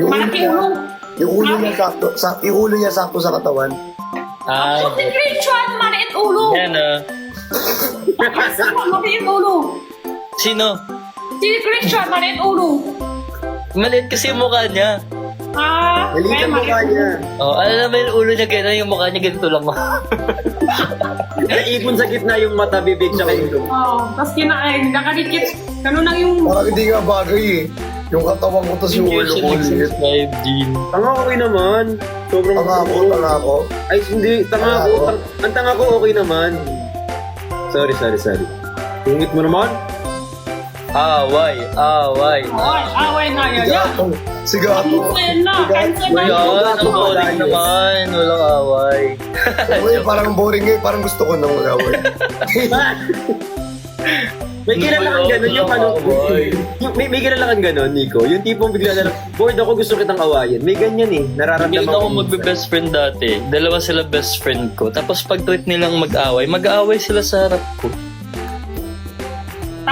Malaki ulo. Yung ulo niya yung ulo niya sakto sa katawan. Ako si Christian, maliit ulo. Yan Maliit ulo. Sino? Si Christian, maliit ulo. Maliit kasi yung mukha niya. Maliit ang mukha niya. Oh, alam mo yung ulo niya gano'n, yung mukha niya ganito lang. Naipon sa gitna yung mata, bibig, tsaka yung ilong. Oo, tapos kinain, nakadikit. Ganun lang yung... Parang hindi nga bagay eh. Yung katawan ko tas yung Thank you ulo sa ko ulit. nag-subscribe, Dean. Tanga okay naman. Sobrang Tanga ako. Ay, hindi. Tanga ako. Ang tanga ko okay naman. Sorry. Tungit mo naman. Away. Away na yan. Si Gato. Cancel na. Cancel na. Yan, ang boring naman. Walang away. Uy, parang boring eh. Parang gusto ko nang mag-away. May kilala kang gano'n yung ano. May kilala kang gano'n, Nico. Yung tipong bigla na lang, bored ako, gusto kitang awayin. May ganyan eh. Nararamdaman Hindi ako magbe-best friend dati. Dalawa sila best friend ko. Tapos pag tweet nilang mag-away sila sa harap ko.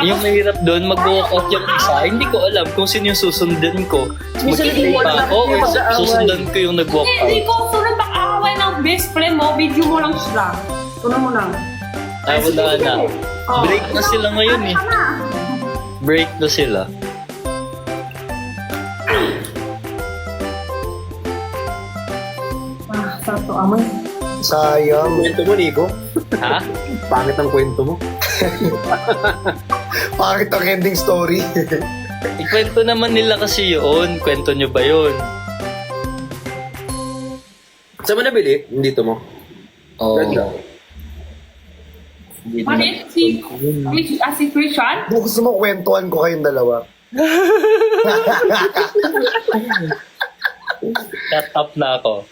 Yung mahirap doon, mag-walk out yung isa. Hindi ko alam kung sino yung susundan ko. Mag-play pa ako or susundan ko yung nag-walk Hindi out. ko sunod mag-away ng best friend mo. Video mo lang sila. Tunan mo lang. Wala na. Break na sila ngayon eh. Break na sila. Sarap to amoy. Sayang. Kwento mo, Nico. Ha? Pangit ang kwento mo. Bakit ang ending story? Ikwento naman nila kasi yun. Kwento nyo ba yun? Saan mo nabili? Dito mo. Oo. Ganda. Hindi Maliit si Christian. Kung gusto mo, kwentuhan ko kayong dalawa. Shut up na ako.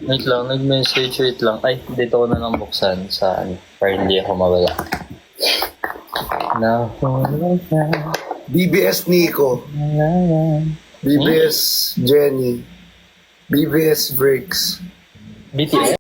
Wait lang, nag-message, wait lang. Ay, dito ko na lang buksan sa ano, para hindi ako mawala. BBS Nico. BBS Jenny. BBS Breaks. BTS?